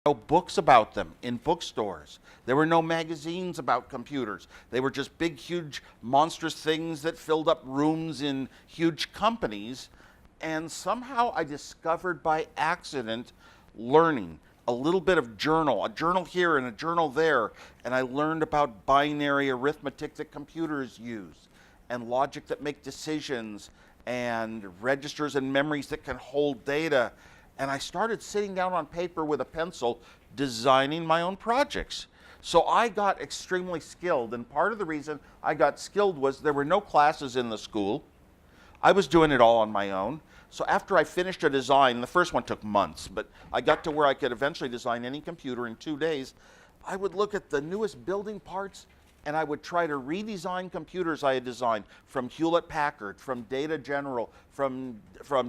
No books about them in bookstores. There were no magazines about computers. They were just big, huge, monstrous things that filled up rooms in huge companies. And somehow I discovered by accident learning a little bit of journal, a journal here and a journal there. And I learned about binary arithmetic that computers use, and logic that make decisions, and registers and memories that can hold data. And I started sitting down on paper with a pencil, designing my own projects. So I got extremely skilled, and part of the reason I got skilled was there were no classes in the school. I was doing it all on my own. So after I finished a design, the first one took months, but I got to where I could eventually design any computer in 2 days. I would look at the newest building parts, and I would try to redesign computers I had designed from Hewlett-Packard, from Data General, from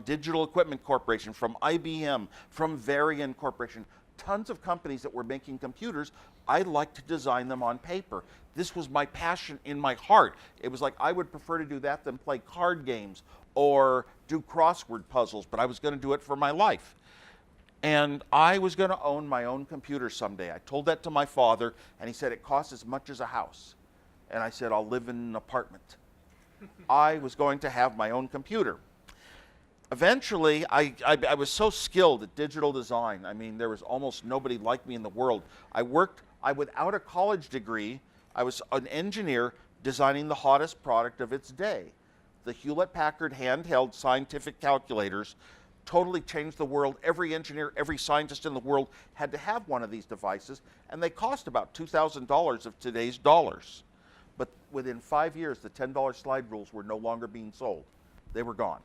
Digital Equipment Corporation, from IBM, from Varian Corporation. Tons of companies that were making computers. I liked to design them on paper. This was my passion in my heart. It was like I would prefer to do that than play card games or do crossword puzzles, but I was going to do it for my life. And I was going to own my own computer someday. I told that to my father, and he said it costs as much as a house. And I said, I'll live in an apartment. I was going to have my own computer. Eventually, I was so skilled at digital design. I mean, there was almost nobody like me in the world. Without a college degree, I was an engineer designing the hottest product of its day. The Hewlett-Packard handheld scientific calculators totally changed the world. Every engineer, every scientist in the world had to have one of these devices, and they cost about $2,000 of today's dollars. But within 5 years, the $10 slide rules were no longer being sold. They were gone.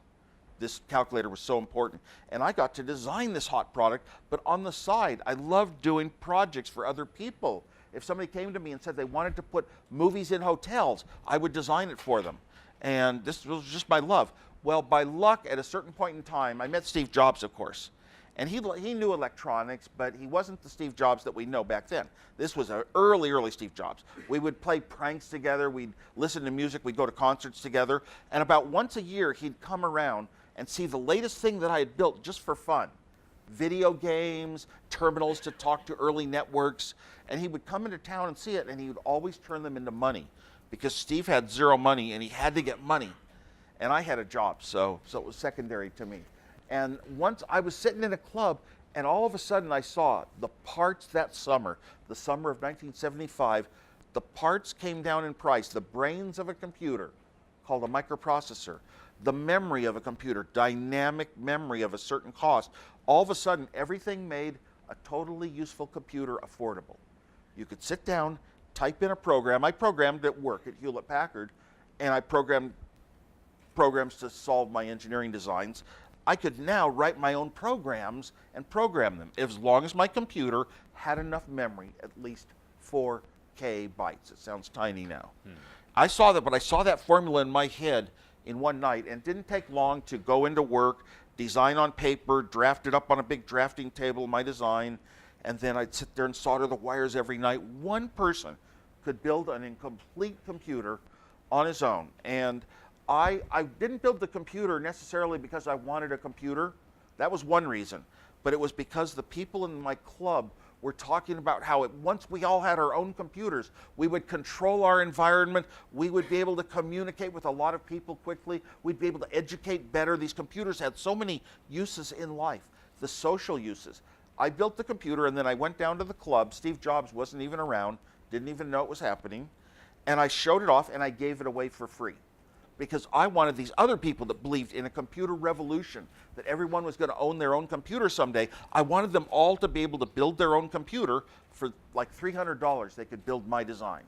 This calculator was so important. And I got to design this hot product, but on the side, I loved doing projects for other people. If somebody came to me and said they wanted to put movies in hotels, I would design it for them. And this was just my love. Well, by luck, at a certain point in time, I met Steve Jobs, of course. And he knew electronics, but he wasn't the Steve Jobs that we know back then. This was an early Steve Jobs. We would play pranks together, we'd listen to music, we'd go to concerts together. And about once a year, he'd come around and see the latest thing that I had built just for fun. Video games, terminals to talk to early networks. And he would come into town and see it, and he would always turn them into money, because Steve had zero money and he had to get money. And I had a job, so it was secondary to me. And once I was sitting in a club, and all of a sudden I saw the parts that summer, the summer of 1975, the parts came down in price. The brains of a computer, called a microprocessor, the memory of a computer, dynamic memory of a certain cost. All of a sudden, everything made a totally useful computer affordable. You could sit down, type in a program. I programmed at work at Hewlett-Packard, and I programmed programs to solve my engineering designs. I could now write my own programs and program them, as long as my computer had enough memory, at least 4K bytes. It sounds tiny now. I saw that, but I saw that formula in my head in one night, and it didn't take long to go into work, design on paper, draft it up on a big drafting table, my design, and then I'd sit there and solder the wires every night. One person could build an incomplete computer on his own. And I didn't build the computer necessarily because I wanted a computer. That was one reason. But it was because the people in my club were talking about how once we all had our own computers, we would control our environment, we would be able to communicate with a lot of people quickly, we'd be able to educate better. These computers had so many uses in life, the social uses. I built the computer, and then I went down to the club. Steve Jobs wasn't even around, didn't even know it was happening. And I showed it off, and I gave it away for free, because I wanted these other people that believed in a computer revolution, that everyone was going to own their own computer someday. I wanted them all to be able to build their own computer for like $300. They could build my design.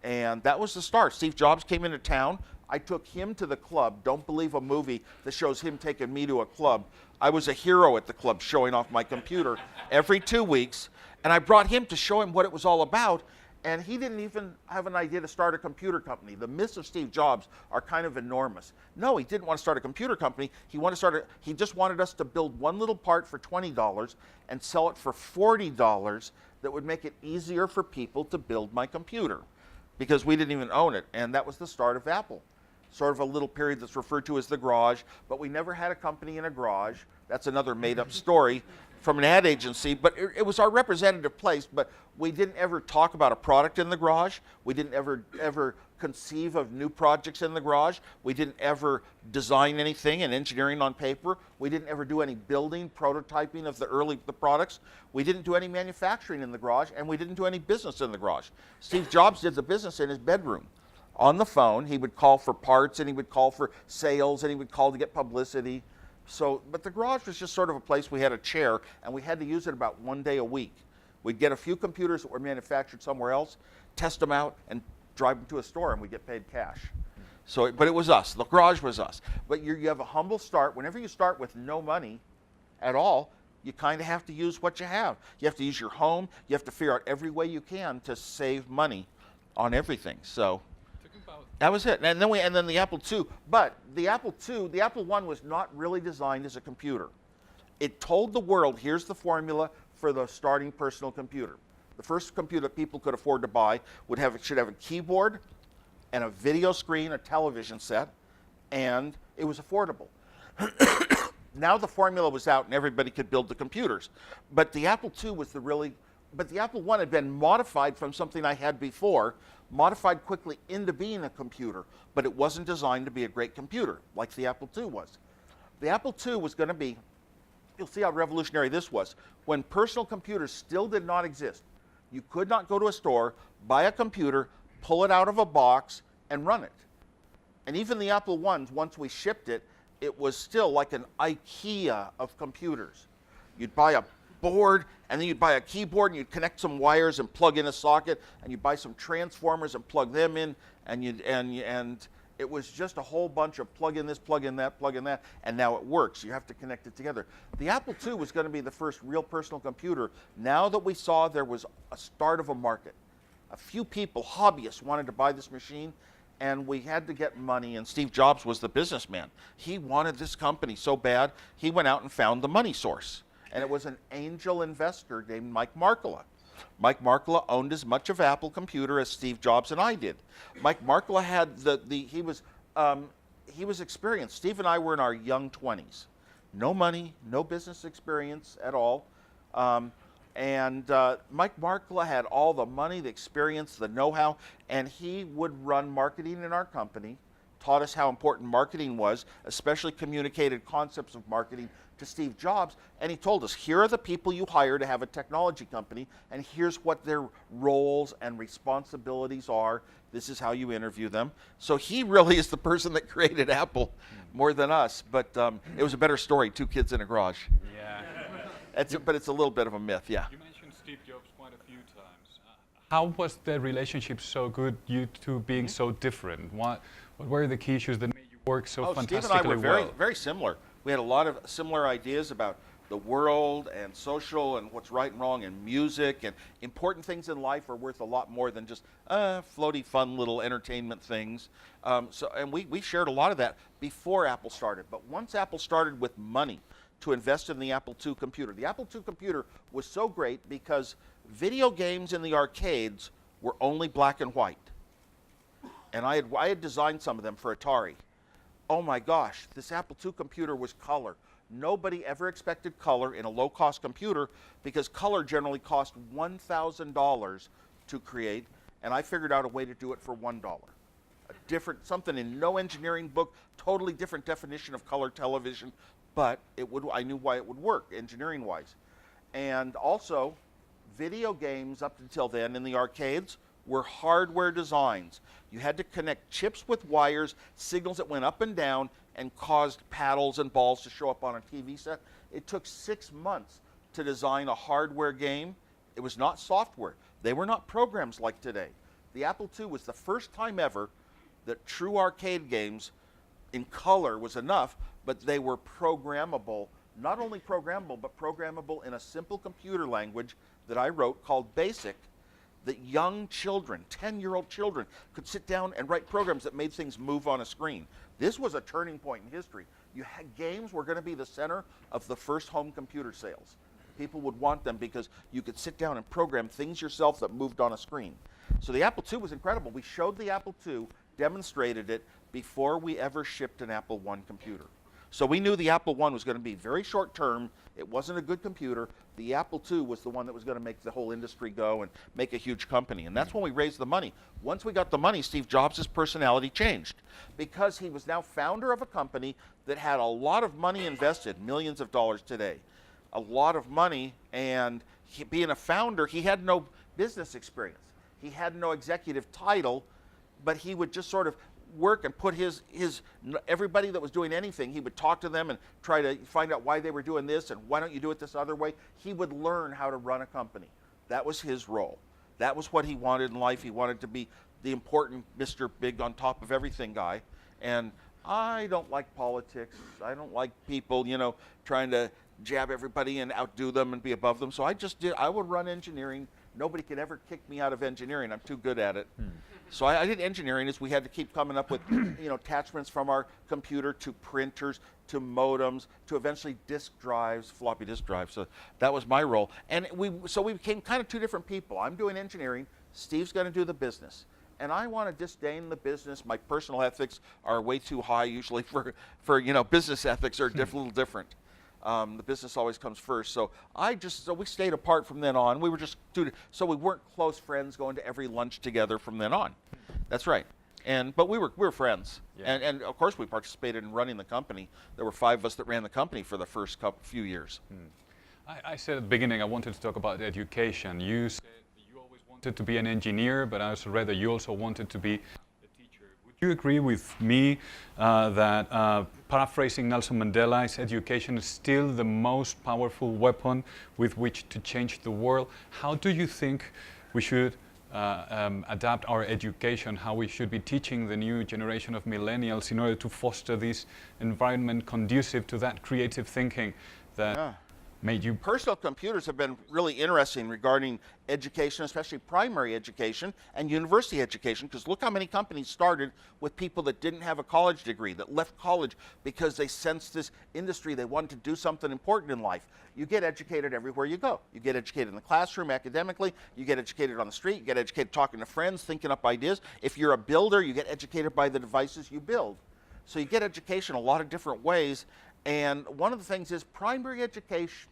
And that was the start. Steve Jobs came into town. I took him to the club. Don't believe a movie that shows him taking me to a club. I was a hero at the club, showing off my computer every 2 weeks. And I brought him to show him what it was all about. And he didn't even have an idea to start a computer company. The myths of Steve Jobs are kind of enormous. No, he didn't want to start a computer company. He just wanted us to build one little part for $20 and sell it for $40 that would make it easier for people to build my computer, because we didn't even own it. And that was the start of Apple. Sort of a little period that's referred to as the garage, but we never had a company in a garage. That's another made-up story. from an ad agency, but it was our representative place, but we didn't ever talk about a product in the garage. We didn't ever conceive of new projects in the garage. We didn't ever design anything in engineering on paper. We didn't ever do any building, prototyping of the products. We didn't do any manufacturing in the garage, and we didn't do any business in the garage. Steve Jobs did the business in his bedroom. On the phone, he would call for parts, and he would call for sales, and he would call to get publicity. So, but the garage was just sort of a place we had a chair, and we had to use it about 1 day a week. We'd get a few computers that were manufactured somewhere else, test them out, and drive them to a store, and we'd get paid cash. So, but it was us. The garage was us. But you have a humble start. Whenever you start with no money at all, you kind of have to use what you have. You have to use your home. You have to figure out every way you can to save money on everything. So that was it. And then the Apple II. But the Apple I was not really designed as a computer. It told the world, here's the formula for the starting personal computer. The first computer that people could afford to buy should have a keyboard and a video screen, a television set, and it was affordable. Now the formula was out and everybody could build the computers. But the Apple II was but the Apple I had been modified from something I had before, modified quickly into being a computer, but it wasn't designed to be a great computer like the Apple II was. The Apple II was going to be, you'll see how revolutionary this was, when personal computers still did not exist. You could not go to a store, buy a computer, pull it out of a box, and run it. And even the Apple I's, once we shipped it, it was still like an IKEA of computers. You'd buy a board, and then you'd buy a keyboard, and you'd connect some wires and plug in a socket, and you'd buy some transformers and plug them in, and it was just a whole bunch of plug in this, plug in that, and now it works. You have to connect it together. The Apple II was going to be the first real personal computer. Now that we saw there was a start of a market, a few people, hobbyists, wanted to buy this machine, and we had to get money, and Steve Jobs was the businessman. He wanted this company so bad, he went out and found the money source. And it was an angel investor named Mike Markkula. Mike Markkula owned as much of Apple Computer as Steve Jobs and I did. Mike Markkula had he was experienced. Steve and I were in our young 20s. No money, no business experience at all. Mike Markkula had all the money, the experience, the know-how, and he would run marketing in our company, taught us how important marketing was, especially communicated concepts of marketing to Steve Jobs, and he told us, here are the people you hire to have a technology company, and here's what their roles and responsibilities are. This is how you interview them. So he really is the person that created Apple more than us, but it was a better story, 2 kids in a garage. Yeah. But it's a little bit of a myth, yeah. You mentioned Steve Jobs quite a few times. How was the relationship so good, you two being so different? What were the key issues that made you work so fantastically well? Steve and I were very similar. We had a lot of similar ideas about the world and social and what's right and wrong and music, and important things in life are worth a lot more than just floaty, fun little entertainment things. And we shared a lot of that before Apple started. But once Apple started with money to invest in the Apple II computer, the Apple II computer was so great because video games in the arcades were only black and white. And I had designed some of them for Atari. Oh my gosh, this Apple II computer was color. Nobody ever expected color in a low-cost computer because color generally cost $1,000 to create, and I figured out a way to do it for $1. Something in no engineering book, totally different definition of color television, but I knew why it would work engineering-wise. And also, video games up until then in the arcades were hardware designs. You had to connect chips with wires, signals that went up and down and caused paddles and balls to show up on a TV set. It took 6 months to design a hardware game. It was not software. They were not programs like today. The Apple II was the first time ever that true arcade games in color was enough, but they were programmable. Not only programmable, but programmable in a simple computer language that I wrote called BASIC, that young children, 10-year-old children, could sit down and write programs that made things move on a screen. This was a turning point in history. Games were going to be the center of the first home computer sales. People would want them because you could sit down and program things yourself that moved on a screen. So the Apple II was incredible. We showed the Apple II, demonstrated it, before we ever shipped an Apple I computer. So we knew the Apple I was going to be very short term. It wasn't a good computer. The Apple II was the one that was going to make the whole industry go and make a huge company. And that's when we raised the money. Once we got the money, Steve Jobs' personality changed because he was now founder of a company that had a lot of money invested, millions of dollars today, a lot of money. And being a founder, he had no business experience. He had no executive title, but he would just sort of work and put his everybody that was doing anything, he would talk to them and try to find out why they were doing this and why don't you do it this other way. He would learn how to run a company. That was his role. That was what he wanted in life. He wanted to be the important Mr. Big on top of everything guy. And I don't like politics. I don't like people, trying to jab everybody and outdo them and be above them. So I would run engineering. Nobody could ever kick me out of engineering. I'm too good at it. So I did engineering as we had to keep coming up with attachments from our computer to printers to modems to eventually disk drives, floppy disk drives. So that was my role. And we became kind of two different people. I'm doing engineering. Steve's going to do the business. And I want to disdain the business. My personal ethics are way too high usually for business ethics are a little different. The business always comes first. So we stayed apart from then on. We were just so we weren't close friends going to every lunch together from then on. That's right. But we were friends. Yeah. And of course we participated in running the company. There were 5 of us that ran the company for the first few years. I said at the beginning I wanted to talk about education. You said you always wanted to be an engineer, but I also read that you also wanted to be do you agree with me that, paraphrasing Nelson Mandela, education is still the most powerful weapon with which to change the world? How do you think we should adapt our education, how we should be teaching the new generation of millennials in order to foster this environment conducive to that creative thinking that made you... Personal computers have been really interesting regarding education, especially primary education and university education, because look how many companies started with people that didn't have a college degree, that left college because they sensed this industry, they wanted to do something important in life. You get educated everywhere you go. You get educated in the classroom academically, you get educated on the street, you get educated talking to friends, thinking up ideas. If you're a builder, you get educated by the devices you build. So you get education a lot of different ways. And one of the things is primary education,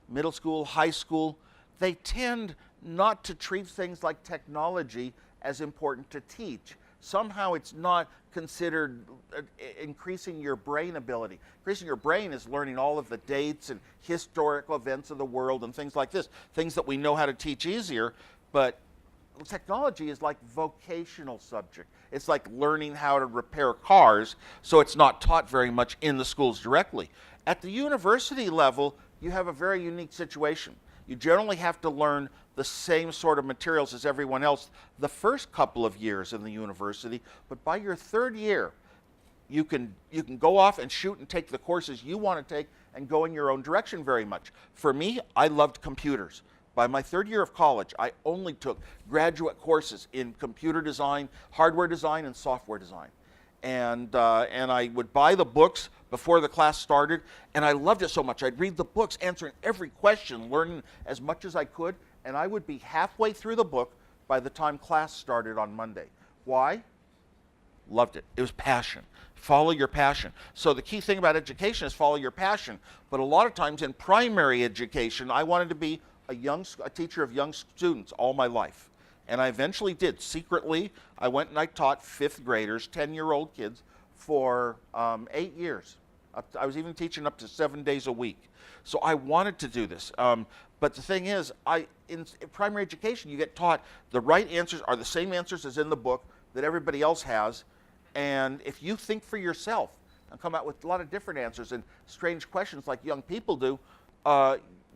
middle school, high school, they tend not to treat things like technology as important to teach. Somehow it's not considered increasing your brain ability. Increasing your brain is learning all of the dates and historical events of the world and things like this, things that we know how to teach easier, but technology is like vocational subject. It's like learning how to repair cars, so it's not taught very much in the schools directly. At the university level, you have a very unique situation. You generally have to learn the same sort of materials as everyone else the first couple of years in the university, but by your 3rd year, you can go off and shoot and take the courses you want to take and go in your own direction very much. For me, I loved computers. By my 3rd year of college, I only took graduate courses in computer design, hardware design, and software design. And I would buy the books before the class started, and I loved it so much. I'd read the books, answering every question, learning as much as I could, and I would be halfway through the book by the time class started on Monday. Why? Loved it. It was passion. Follow your passion. So the key thing about education is follow your passion. But a lot of times in primary education, I wanted to be a teacher of young students all my life. And I eventually did. Secretly, I went and I taught 5th graders, 10-year-old kids, for 8 years. I was even teaching up to 7 days a week. So I wanted to do this. But the thing is, in primary education, you get taught the right answers are the same answers as in the book that everybody else has. And if you think for yourself and come out with a lot of different answers and strange questions like young people do,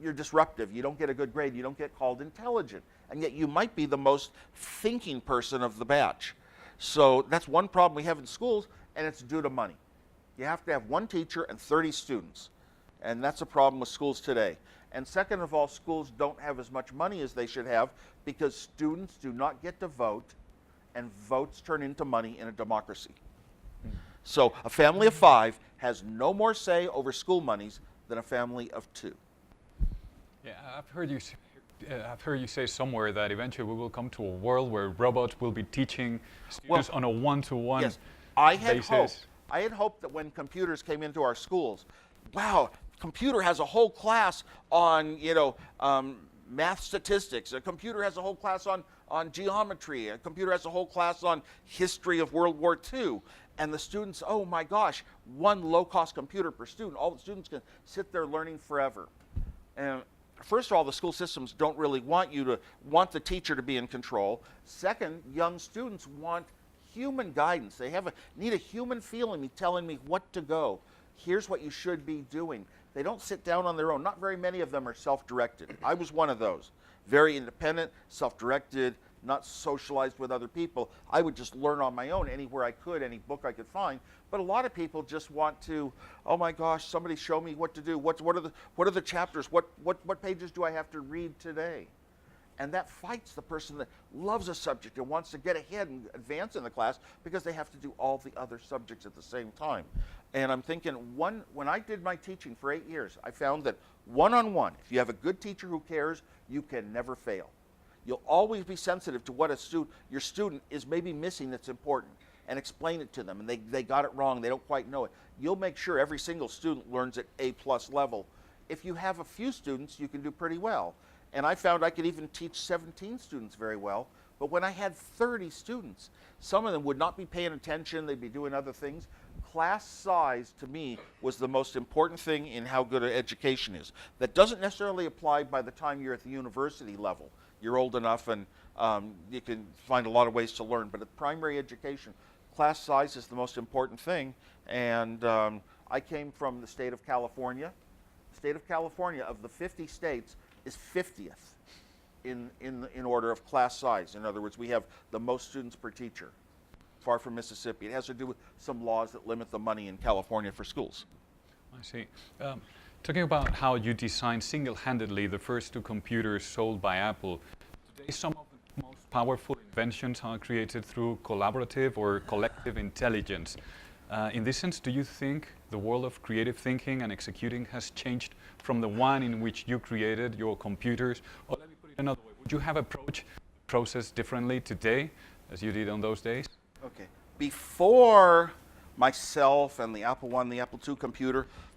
you're disruptive. You don't get a good grade. You don't get called intelligent. And yet you might be the most thinking person of the batch. So that's one problem we have in schools, and it's due to money. You have to have 1 teacher and 30 students. And that's a problem with schools today. And second of all, schools don't have as much money as they should have because students do not get to vote, and votes turn into money in a democracy. So a family of 5 has no more say over school monies than a family of 2. Yeah, I've heard you say somewhere that eventually we will come to a world where robots will be teaching students on a one-to-one yes, I had basis. hoped I had hoped that when computers came into our schools, wow, computer has a whole class on, math statistics. A computer has a whole class on geometry. A computer has a whole class on history of World War II. And the students, oh my gosh, one low-cost computer per student. All the students can sit there learning forever. And first of all, the school systems don't really want the teacher to be in control. Second, young students want human guidance. They need a human feeling telling me what to go. Here's what you should be doing. They don't sit down on their own. Not very many of them are self-directed. I was one of those. Very independent, self-directed, not socialized with other people. I would just learn on my own anywhere I could, any book I could find. But a lot of people just want to, oh my gosh, somebody show me what to do. What are the chapters? What pages do I have to read today? And that fights the person that loves a subject and wants to get ahead and advance in the class because they have to do all the other subjects at the same time. And I'm thinking, when I did my teaching for 8 years, I found that one-on-one, if you have a good teacher who cares, you can never fail. You'll always be sensitive to what your student is maybe missing that's important, and explain it to them, and they got it wrong, they don't quite know it. You'll make sure every single student learns at A+ level. If you have a few students, you can do pretty well. And I found I could even teach 17 students very well, but when I had 30 students, some of them would not be paying attention, they'd be doing other things. Class size, to me, was the most important thing in how good an education is. That doesn't necessarily apply by the time you're at the university level. You're old enough and you can find a lot of ways to learn, but at primary education, class size is the most important thing. And I came from the state of California. The state of California, of the 50 states, is 50th in order of class size. In other words, we have the most students per teacher, far from Mississippi. It has to do with some laws that limit the money in California for schools. I see. Talking about how you designed single-handedly the first 2 computers sold by Apple, today some of the most powerful inventions are created through collaborative or collective intelligence. In this sense, do you think the world of creative thinking and executing has changed from the one in which you created your computers? Or let me put it another way, would you have approached the process differently today as you did on those days? Okay. Before myself and the Apple I, the Apple II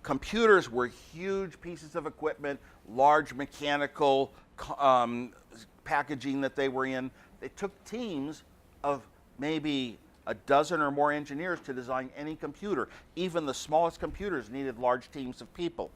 computers were huge pieces of equipment, large mechanical packaging that they were in. They took teams of maybe a dozen or more engineers to design any computer. Even the smallest computers needed large teams of people.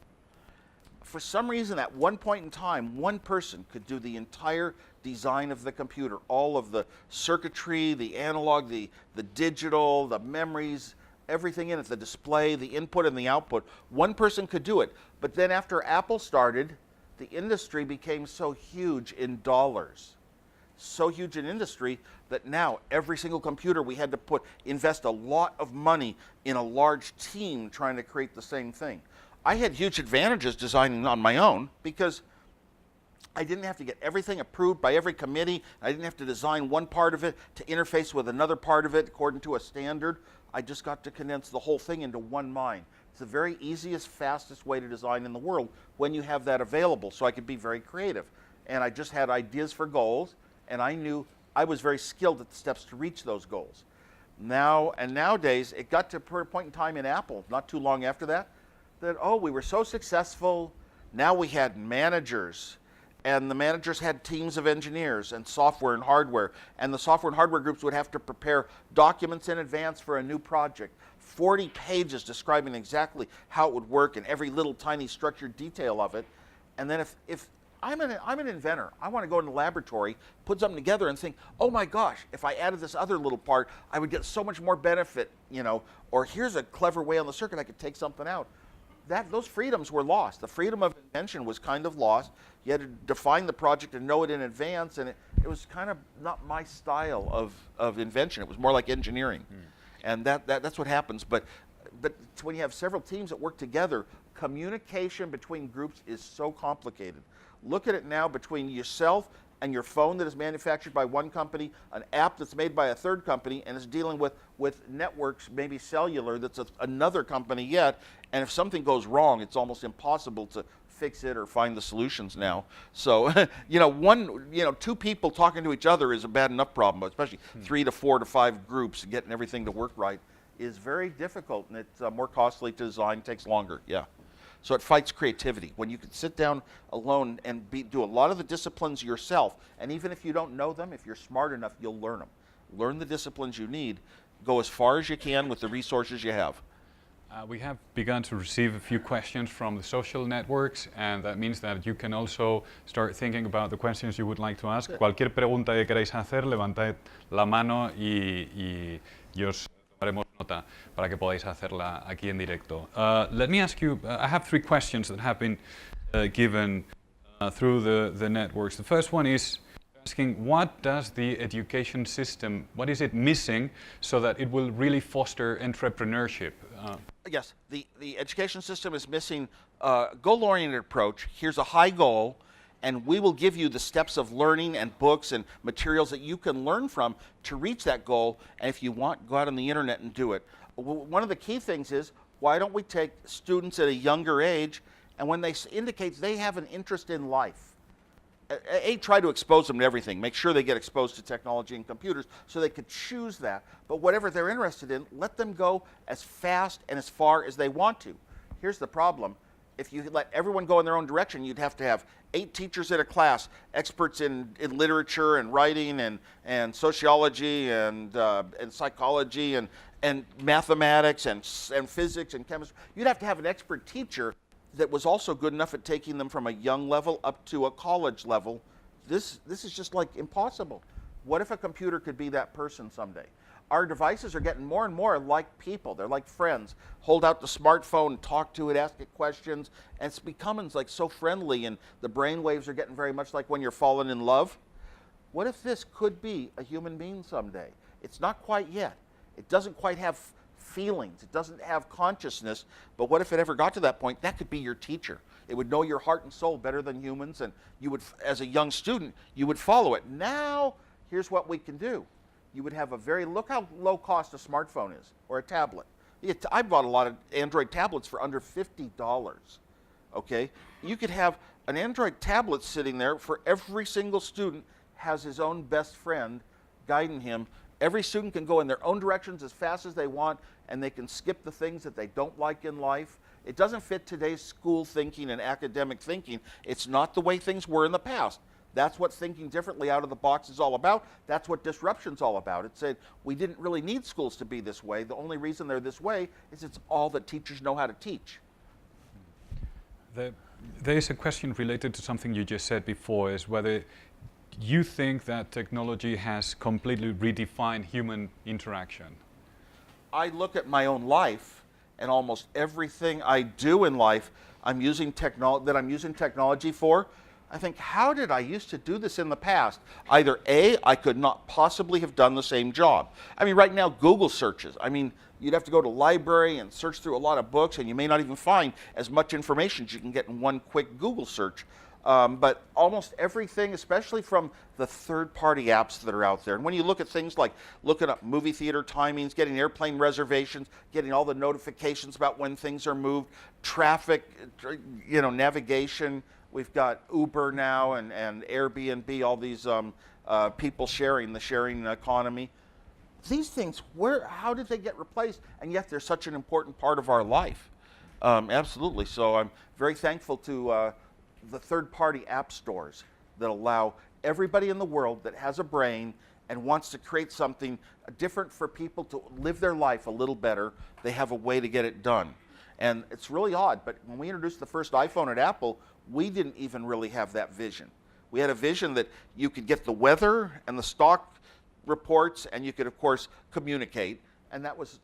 For some reason, at one point in time, one person could do the entire design of the computer, all of the circuitry, the analog, the digital, the memories, everything in it, the display, the input and the output. One person could do it. But then after Apple started, the industry became so huge in dollars, so huge in industry that now every single computer we had to invest a lot of money in a large team trying to create the same thing. I had huge advantages designing on my own because I didn't have to get everything approved by every committee. I didn't have to design one part of it to interface with another part of it according to a standard. I just got to condense the whole thing into one mind. It's the very easiest, fastest way to design in the world when you have that available, so I could be very creative. And I just had ideas for goals, and I knew I was very skilled at the steps to reach those goals. Nowadays, it got to a point in time in Apple, not too long after that, we were so successful, now we had managers, and the managers had teams of engineers and software and hardware, and the software and hardware groups would have to prepare documents in advance for a new project, 40 pages describing exactly how it would work and every little tiny structured detail of it. And then if I'm an inventor, I want to go in the laboratory, put something together and think, oh my gosh, if I added this other little part, I would get so much more benefit, or here's a clever way on the circuit I could take something out. Those freedoms were lost. The freedom of invention was kind of lost. You had to define the project and know it in advance, and it was kind of not my style of invention. It was more like engineering. And that's what happens. But when you have several teams that work together, communication between groups is so complicated. Look at it now between yourself and your phone that is manufactured by one company, an app that's made by a third company, and is dealing with networks, maybe cellular, that's another company yet. And if something goes wrong, it's almost impossible to fix it or find the solutions now. So, two people talking to each other is a bad enough problem, but especially 3 to 4 to 5 groups getting everything to work right is very difficult, and it's more costly to design, takes longer, yeah. So it fights creativity. When you can sit down alone and do a lot of the disciplines yourself, and even if you don't know them, if you're smart enough, you'll learn them. Learn the disciplines you need, go as far as you can with the resources you have. We have begun to receive a few questions from the social networks, and that means that you can also start thinking about the questions you would like to ask. Cualquier pregunta que queráis hacer, levantad la mano y os tomaremos nota para que podáis hacerla aquí en directo. Let me ask you, I have 3 questions that have been given through the networks. The first one is asking, what does the education system, what is it missing so that it will really foster entrepreneurship? Yes, the education system is missing a goal-oriented approach. Here's a high goal, and we will give you the steps of learning and books and materials that you can learn from to reach that goal. And if you want, go out on the internet and do it. One of the key things is, why don't we take students at a younger age, and when they indicate they have an interest in life, try to expose them to everything. Make sure they get exposed to technology and computers so they could choose that. But whatever they're interested in, let them go as fast and as far as they want to. Here's the problem. If you let everyone go in their own direction, you'd have to have 8 teachers in a class, experts in literature and writing and sociology and psychology and mathematics and physics and chemistry. You'd have to have an expert teacher that was also good enough at taking them from a young level up to a college level. This is just like impossible. What if a computer could be that person someday? Our devices are getting more and more like people. They're like friends. Hold out the smartphone, talk to it, ask it questions, and it's becoming like so friendly, and the brain waves are getting very much like when you're falling in love. What if this could be a human being someday? It's not quite yet. It doesn't quite have feelings. It doesn't have consciousness, but what if it ever got to that point? That could be your teacher. It would know your heart and soul better than humans, and you would, as a young student, you would follow it. Now, here's what we can do. You would have look how low cost a smartphone is, or a tablet. I bought a lot of Android tablets for under $50, okay? You could have an Android tablet sitting there for every single student has his own best friend guiding him. Every student can go in their own directions as fast as they want, and they can skip the things that they don't like in life. It doesn't fit today's school thinking and academic thinking. It's not the way things were in the past. That's what thinking differently out of the box is all about. That's what disruption's all about. It said we didn't really need schools to be this way. The only reason they're this way is it's all that teachers know how to teach. There is a question related to something you just said before, is whether you think that technology has completely redefined human interaction. I look at my own life, and almost everything I do in life, I'm using technology for. I think, how did I used to do this in the past? Either A, I could not possibly have done the same job. I mean, right now, Google searches. I mean, you'd have to go to the library and search through a lot of books, and you may not even find as much information as you can get in one quick Google search. But almost everything, especially from the third-party apps that are out there. And when you look at things like looking up movie theater timings, getting airplane reservations, getting all the notifications about when things are moved, traffic, navigation. We've got Uber now and Airbnb, all these people sharing, the sharing economy. These things, how did they get replaced? And yet they're such an important part of our life. Absolutely. So I'm very thankful to the third-party app stores that allow everybody in the world that has a brain and wants to create something different for people to live their life a little better. They have a way to get it done. And it's really odd, but when we introduced the first iPhone at Apple, we didn't even really have that vision. We had a vision that you could get the weather and the stock reports, and you could, of course, communicate. And that was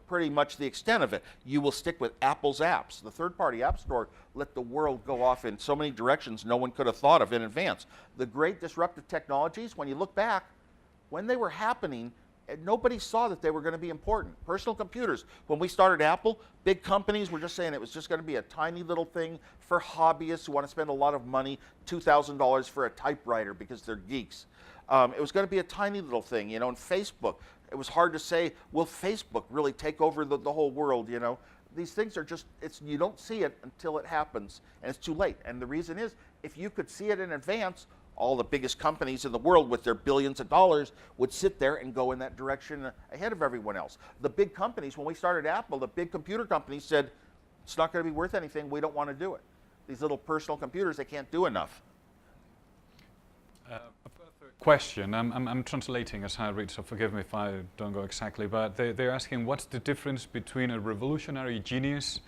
pretty much the extent of it. You will stick with Apple's apps. The third-party app store let the world go off in so many directions no one could have thought of in advance. The great disruptive technologies, when you look back, when they were happening, nobody saw that they were going to be important. Personal computers, when we started Apple, big companies were just saying it was just going to be a tiny little thing for hobbyists who want to spend a lot of money, $2,000 for a typewriter because they're geeks. It was going to be a tiny little thing, and Facebook. It was hard to say, will Facebook really take over the whole world, These things are just, you don't see it until it happens, and it's too late. And the reason is, if you could see it in advance, all the biggest companies in the world with their billions of dollars would sit there and go in that direction ahead of everyone else. The big companies, when we started Apple, the big computer companies said, it's not going to be worth anything, we don't want to do it. These little personal computers, they can't do enough. A further question, I'm translating as I read, so forgive me if I don't go exactly, but they're asking what's the difference between a revolutionary genius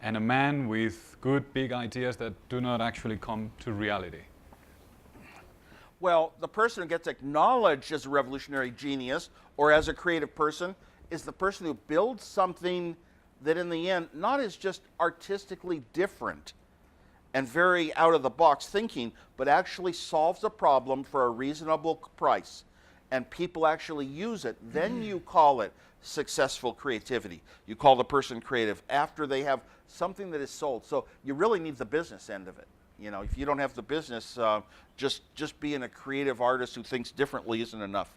and a man with good big ideas that do not actually come to reality? Well, the person who gets acknowledged as a revolutionary genius or as a creative person is the person who builds something that in the end not is just artistically different and very out of the box thinking, but actually solves a problem for a reasonable price and people actually use it. Then you call it successful creativity. You call the person creative after they have something that is sold. So you really need the business end of it. You know, if you don't have the business, just being a creative artist who thinks differently isn't enough.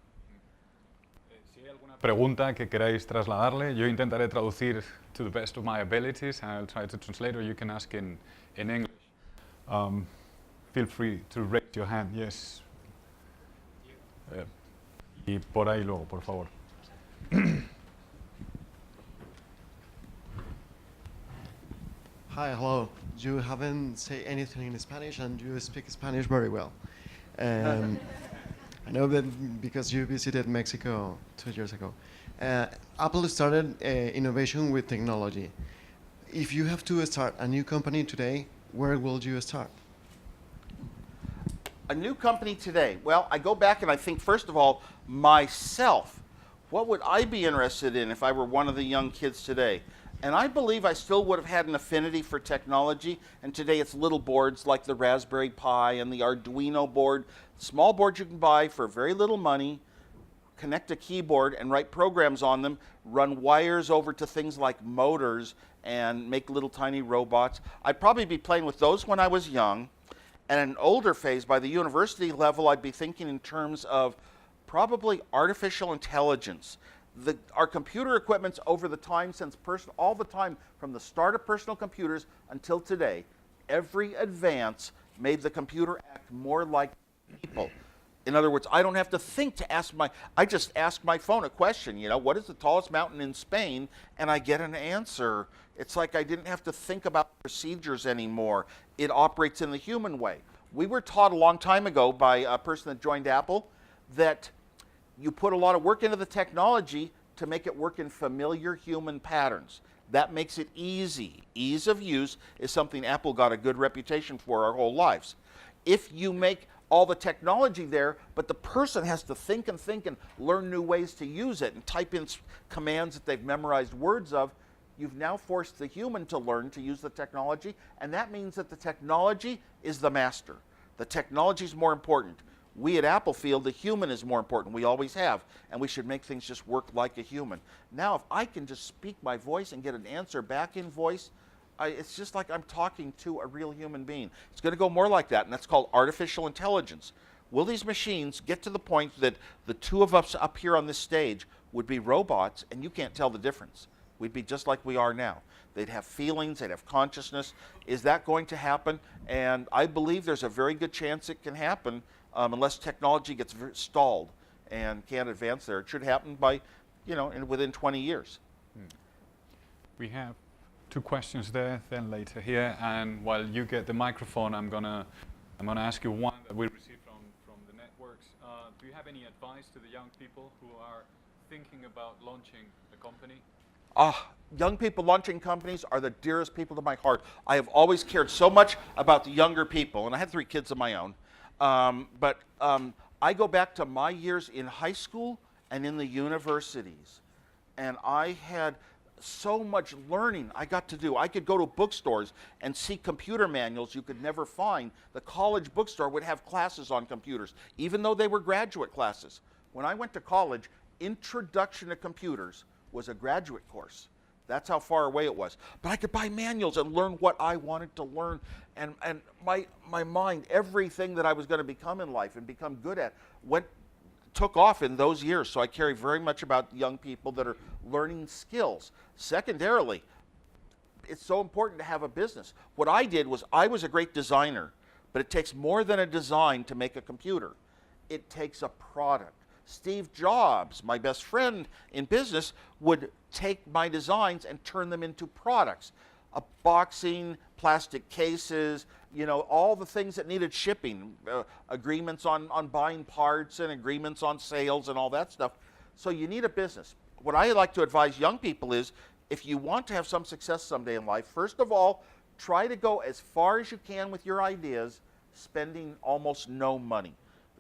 Si hay alguna pregunta que queráis trasladarle, yo intentaré traducir to the best of my abilities. I'll try to translate, or you can ask in English. Feel free to raise your hand. Yes. Y por ahí luego, por favor. Hi, hello. You haven't said anything in Spanish and you speak Spanish very well. I know that because you visited Mexico 2 years ago. Apple started innovation with technology. If you have to start a new company today, where will you start? A new company today. Well, I go back and I think, first of all, myself. What would I be interested in if I were one of the young kids today? And I believe I still would have had an affinity for technology, and today it's little boards like the Raspberry Pi and the Arduino board, small boards you can buy for very little money, connect a keyboard and write programs on them, run wires over to things like motors and make little tiny robots. I'd probably be playing with those when I was young. And in an older phase, by the university level, I'd be thinking in terms of probably artificial intelligence. Our computer equipments over the time since all the time from the start of personal computers until today, every advance made the computer act more like people. In other words, I don't have to think to I just ask my phone a question, you know, what is the tallest mountain in Spain? And I get an answer. It's like I didn't have to think about procedures anymore. It operates in the human way. We were taught a long time ago by a person that joined Apple that you put a lot of work into the technology to make it work in familiar human patterns. That makes it easy. Ease of use is something Apple got a good reputation for our whole lives. If you make all the technology there, but the person has to think and learn new ways to use it and type in commands that they've memorized words of, you've now forced the human to learn to use the technology, and that means that the technology is the master. The technology is more important. We at Apple feel the human is more important. We always have, and we should make things just work like a human. Now, if I can just speak my voice and get an answer back in voice, it's just like I'm talking to a real human being. It's going to go more like that, and that's called artificial intelligence. Will these machines get to the point that the two of us up here on this stage would be robots, and you can't tell the difference? We'd be just like we are now. They'd have feelings, they'd have consciousness. Is that going to happen? And I believe there's a very good chance it can happen unless technology gets stalled and can't advance there. It should happen by, within 20 years. We have 2 questions there, then later here, and while you get the microphone, I'm gonna ask you one that we received from the networks. Do you have any advice to the young people who are thinking about launching a company? Young people launching companies are the dearest people to my heart. I have always cared so much about the younger people, and I had 3 kids of my own. But I go back to my years in high school and in the universities, and I had so much learning I got to do. I could go to bookstores and see computer manuals you could never find. The college bookstore would have classes on computers, even though they were graduate classes. When I went to college, Introduction to Computers was a graduate course. That's how far away it was. But I could buy manuals and learn what I wanted to learn. And my mind, everything that I was going to become in life and become good at, took off in those years. So I care very much about young people that are learning skills. Secondarily, it's so important to have a business. What I did was I was a great designer, But it takes more than a design to make a computer. It takes a product. Steve Jobs, my best friend in business, would take my designs and turn them into products. A boxing, plastic cases, you know, all the things that needed shipping, agreements on buying parts and agreements on sales and all that stuff. So you need a business. What I like to advise young people is, if you want to have some success someday in life, first of all, try to go as far as you can with your ideas, spending almost no money.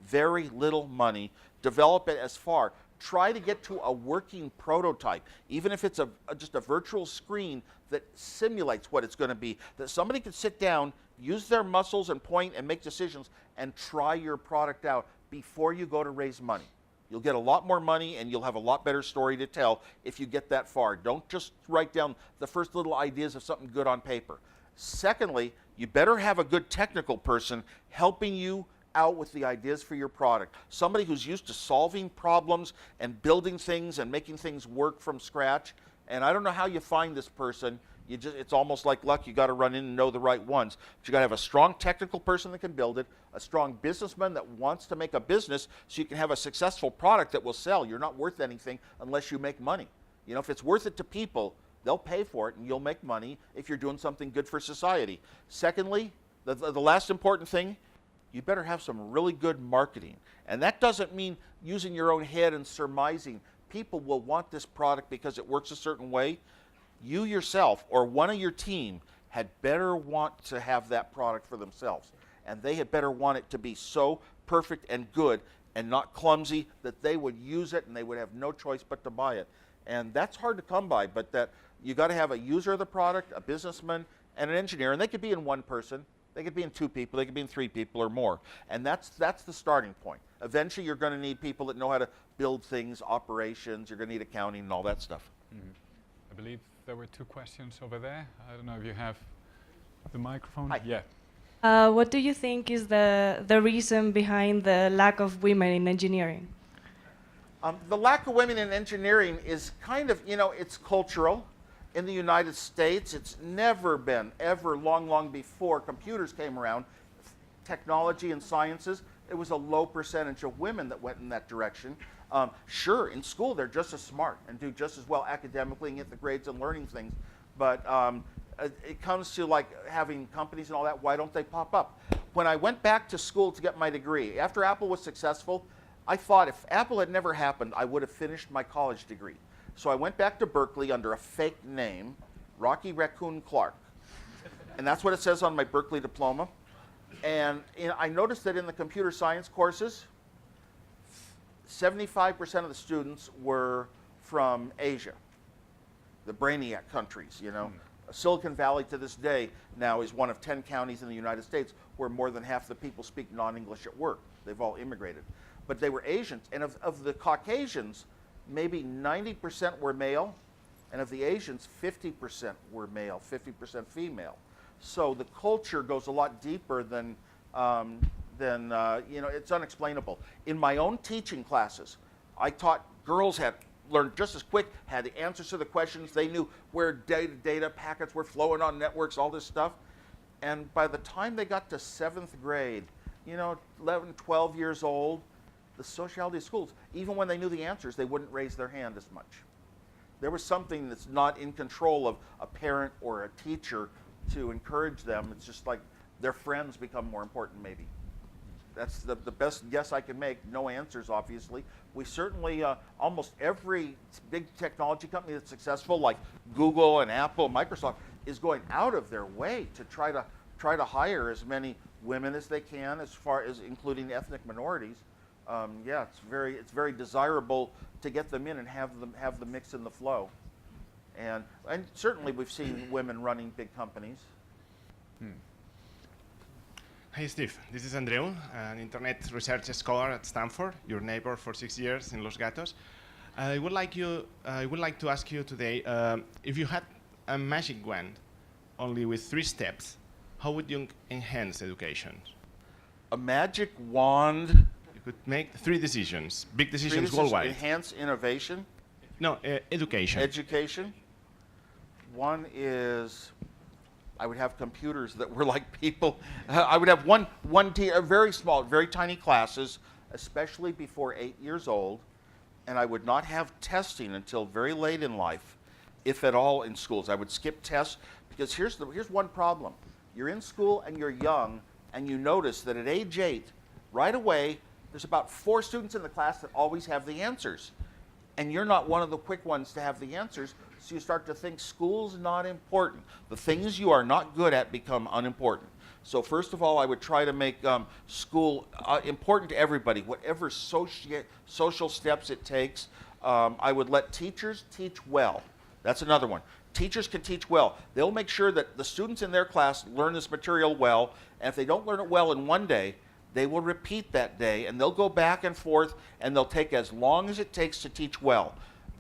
Very little money. Develop it as far. Try to get to a working prototype, even if it's just a virtual screen that simulates what it's going to be, that somebody can sit down, use their muscles and point and make decisions and try your product out before you go to raise money. You'll get a lot more money and you'll have a lot better story to tell if you get that far. Don't just write down the first little ideas of something good on paper. Secondly, you better have a good technical person helping you out with the ideas for your product. Somebody who's used to solving problems and building things and making things work from scratch. And I don't know how you find this person. It's almost like luck. You got to run in and know the right ones. But you got to have a strong technical person that can build it, a strong businessman that wants to make a business so you can have a successful product that will sell. You're not worth anything unless you make money. You know, if it's worth it to people, they'll pay for it and you'll make money if you're doing something good for society. Secondly, the last important thing, you better have some really good marketing. And that doesn't mean using your own head and surmising. People will want this product because it works a certain way. You yourself or one of your team had better want to have that product for themselves. And they had better want it to be so perfect and good and not clumsy that they would use it and they would have no choice but to buy it. And that's hard to come by, but that you got to have a user of the product, a businessman, and an engineer. And they could be in one person. They could be in two people, they could be in three people or more. And that's the starting point. Eventually you're going to need people that know how to build things, operations, you're going to need accounting and all that stuff. Mm-hmm. I believe there were two questions over there. I don't know if you have the microphone. Hi. Yeah. What do you think is the reason behind the lack of women in engineering? The lack of women in engineering is kind of, you know, it's cultural. In the United States, it's never been, ever, long before computers came around, technology and sciences, it was a low percentage of women that went in that direction. Sure, in school they're just as smart and do just as well academically and get the grades and learning things, but it comes to like having companies and all that, why don't they pop up? When I went back to school to get my degree, after Apple was successful, I thought if Apple had never happened, I would have finished my college degree. So I went back to Berkeley under a fake name, Rocky Raccoon Clark. And that's what it says on my Berkeley diploma. And I noticed that in the computer science courses, 75% of the students were from Asia, the brainiac countries, you know. Silicon Valley to this day now is one of 10 counties in the United States where more than half the people speak non-English at work. They've all immigrated. But they were Asians, and of the Caucasians, maybe 90% were male, and of the Asians, 50% were male, 50% female. So the culture goes a lot deeper than you know, it's unexplainable. In my own teaching classes, I taught girls had learned just as quick, had the answers to the questions, they knew where data packets were flowing on networks, all this stuff. And by the time they got to 7th grade, you know, 11, 12 years old, the sociality of schools, even when they knew the answers, they wouldn't raise their hand as much. There was something that's not in control of a parent or a teacher to encourage them. It's just like their friends become more important, maybe. That's the best guess I can make. No answers, obviously. We certainly, almost every big technology company that's successful, like Google and Apple, Microsoft, is going out of their way to try to hire as many women as they can, as far as including ethnic minorities. Yeah, it's very desirable to get them in and have the mix and the flow, and certainly we've seen women running big companies. Hey Steve, this is Andreu, an internet research scholar at Stanford, your neighbor for 6 years in Los Gatos. I would like to ask you today, if you had a magic wand, only with 3 steps, how would you enhance education? A magic wand. Could make 3 decisions, big decisions worldwide. Enhance innovation? No, education. Education. One is I would have computers that were like people. I would have very small, very tiny classes, especially before 8 years old, and I would not have testing until very late in life, if at all in schools. I would skip tests because here's one problem. You're in school and you're young, and you notice that at age 8, right away, there's about 4 students in the class that always have the answers. And you're not one of the quick ones to have the answers, so you start to think school's not important. The things you are not good at become unimportant. So first of all, I would try to make school important to everybody, whatever social steps it takes. I would let teachers teach well. That's another one. Teachers can teach well. They'll make sure that the students in their class learn this material well, and if they don't learn it well in one day, they will repeat that day, and they'll go back and forth, and they'll take as long as it takes to teach well.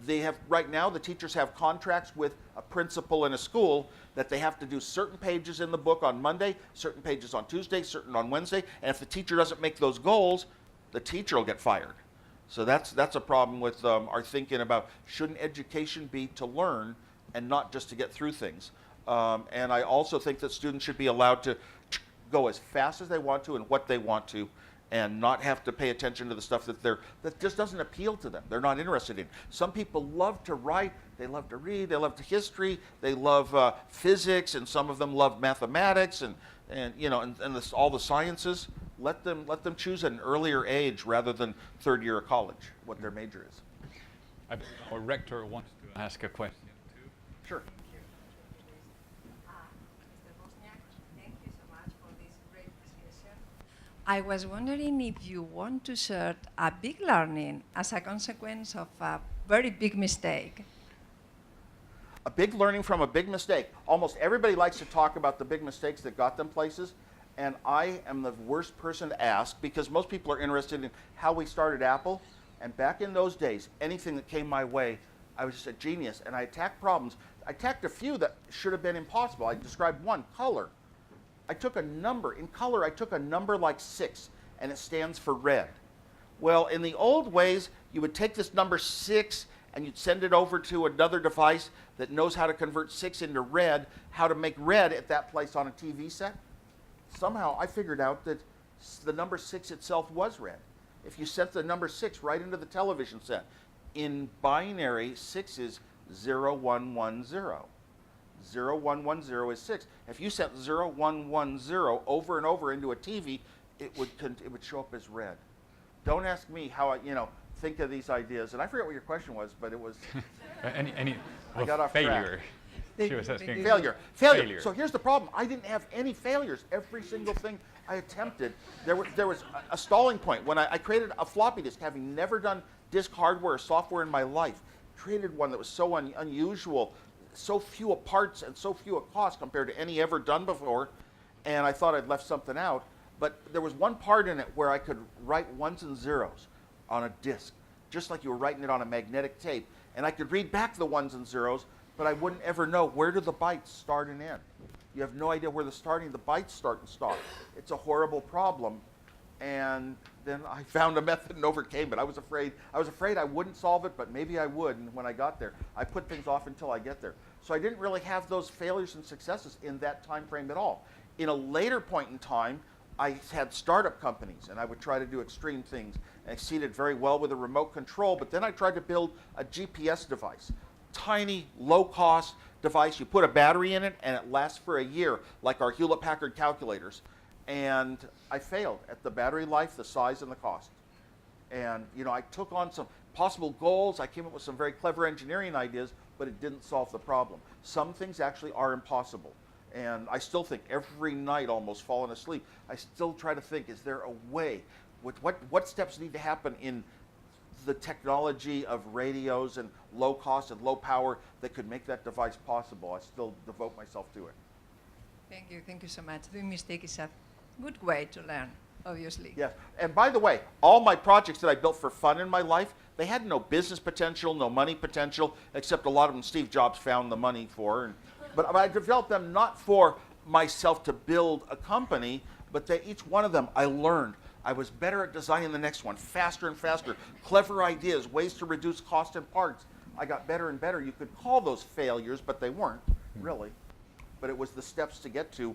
They have, right now, the teachers have contracts with a principal in a school that they have to do certain pages in the book on Monday, certain pages on Tuesday, certain on Wednesday, and if the teacher doesn't make those goals, the teacher will get fired. So that's a problem with our thinking about shouldn't education be to learn and not just to get through things. And I also think that students should be allowed to go as fast as they want to and what they want to, and not have to pay attention to the stuff that just doesn't appeal to them. They're not interested in. Some people love to write, they love to read, they love history, they love physics, and some of them love mathematics and all the sciences. Let them choose at an earlier age rather than third year of college what their major is. Our rector wants to ask a question too. Sure. Mr. Wozniak, thank you so much for this great discussion. I was wondering if you want to share a big learning as a consequence of a very big mistake. A big learning from a big mistake. Almost everybody likes to talk about the big mistakes that got them places, and I am the worst person to ask because most people are interested in how we started Apple, and back in those days, anything that came my way, I was just a genius, and I attacked problems. I attacked a few that should have been impossible. I described one, color. I took a number. In color, I took a number like 6, and it stands for red. Well, in the old ways, you would take this number 6, and you'd send it over to another device that knows how to convert 6 into red, how to make red at that place on a TV set. Somehow, I figured out that the number 6 itself was red. If you sent the number 6 right into the television set, in binary, 6 is 0110. 0110 is 6. If you sent 0110 over and over into a TV, it would show up as red. Don't ask me how I think of these ideas. And I forget what your question was, but it was I got off failure. Track. She was asking Failure. So here's the problem. I didn't have any failures. Every single thing I attempted, there was a stalling point. When I created a floppy disk, having never done disk hardware or software in my life, created one that was so unusual, so few parts and so few at cost compared to any ever done before, and I thought I'd left something out. But there was one part in it where I could write ones and zeros on a disk, just like you were writing it on a magnetic tape, and I could read back the ones and zeros, but I wouldn't ever know where do the bytes start and end. You have no idea where the bytes start and stop. It's a horrible problem, and then I found a method and overcame it. I was afraid I wouldn't solve it, but maybe I would. And when I got there, I put things off until I get there. So I didn't really have those failures and successes in that time frame at all. In a later point in time, I had startup companies, and I would try to do extreme things. And I succeeded very well with a remote control, but then I tried to build a GPS device. Tiny, low-cost device. You put a battery in it, and it lasts for a year, like our Hewlett-Packard calculators. And I failed at the battery life, the size, and the cost. And I took on some possible goals. I came up with some very clever engineering ideas, but it didn't solve the problem. Some things actually are impossible. And I still think every night, almost falling asleep, I still try to think, is there a way? What steps need to happen in the technology of radios and low cost and low power that could make that device possible? I still devote myself to it. Thank you so much. Doing mistake is a good way to learn, obviously. Yes, and by the way, all my projects that I built for fun in my life, they had no business potential, no money potential, except a lot of them Steve Jobs found the money for. But I developed them not for myself to build a company, but each one of them I learned. I was better at designing the next one, faster and faster, clever ideas, ways to reduce cost and parts. I got better and better. You could call those failures, but they weren't, really. but it was the steps to get to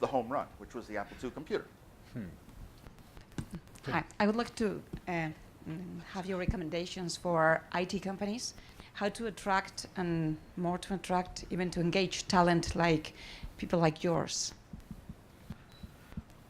the home run, which was the Apple II computer. Hi, I would like to have your recommendations for IT companies, how to attract and more to attract, even to engage talent like people like yours.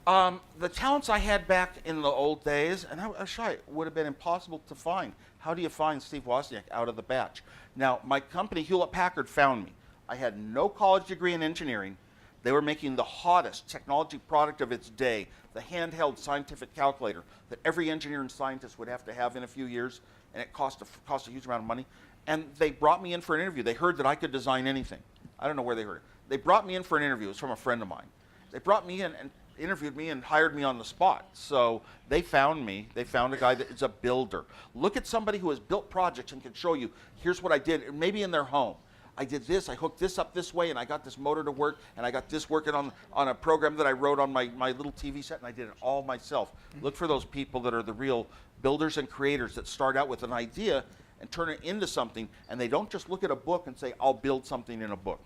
The talents I had back in the old days, and I was shy, would have been impossible to find. How do you find Steve Wozniak out of the batch? Now, my company, Hewlett-Packard, found me. I had no college degree in engineering. They were making the hottest technology product of its day, the handheld scientific calculator that every engineer and scientist would have to have in a few years, and it cost a huge amount of money. And they brought me in for an interview. They heard that I could design anything. I don't know where they heard it. They brought me in for an interview. It was from a friend of mine. They brought me in and interviewed me and hired me on the spot. So they found me. They found a guy that is a builder. Look at somebody who has built projects and can show you, here's what I did, maybe in their home. I did this, I hooked this up this way, and I got this motor to work, and I got this working on a program that I wrote on my little TV set, and I did it all myself. Look for those people that are the real builders and creators that start out with an idea and turn it into something, and they don't just look at a book and say, I'll build something in a book.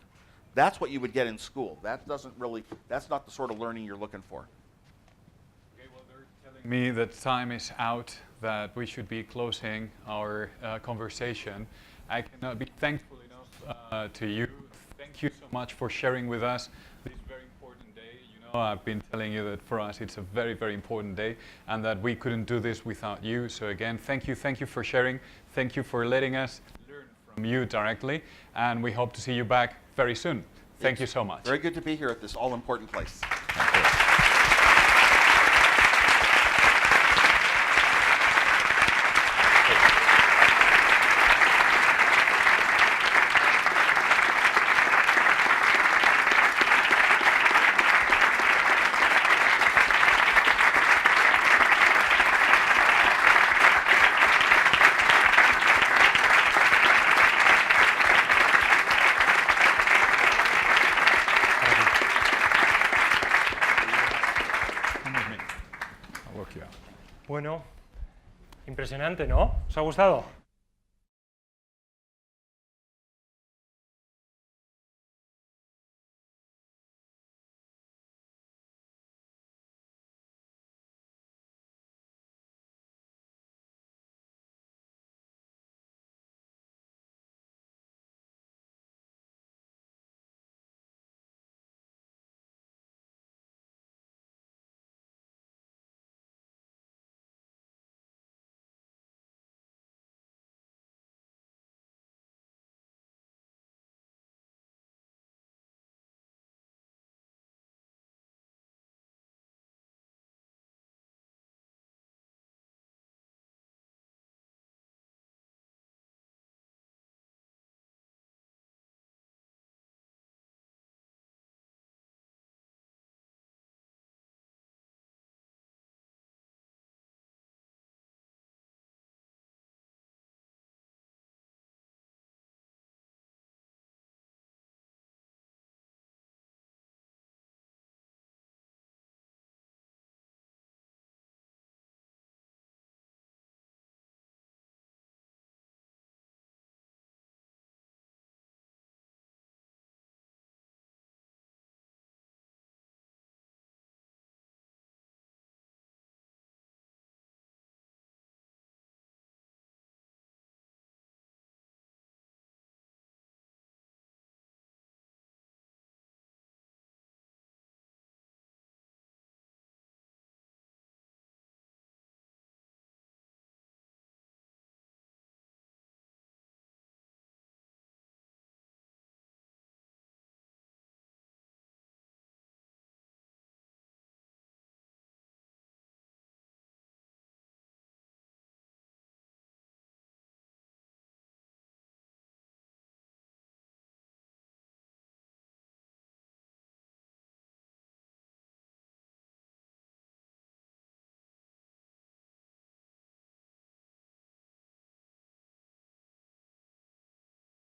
That's what you would get in school. That's not the sort of learning you're looking for. Okay, well, they're telling me that time is out, that we should be closing our conversation. I cannot be thankful enough to you. Thank you so much for sharing with us this very important day. You know, I've been telling you that for us it's a very, very important day, and that we couldn't do this without you. So again, thank you for sharing. Thank you for letting us learn from you directly, and we hope to see you back very soon. Thank you so much. Very good to be here at this all-important place. Bueno, impresionante, ¿no? ¿Os ha gustado?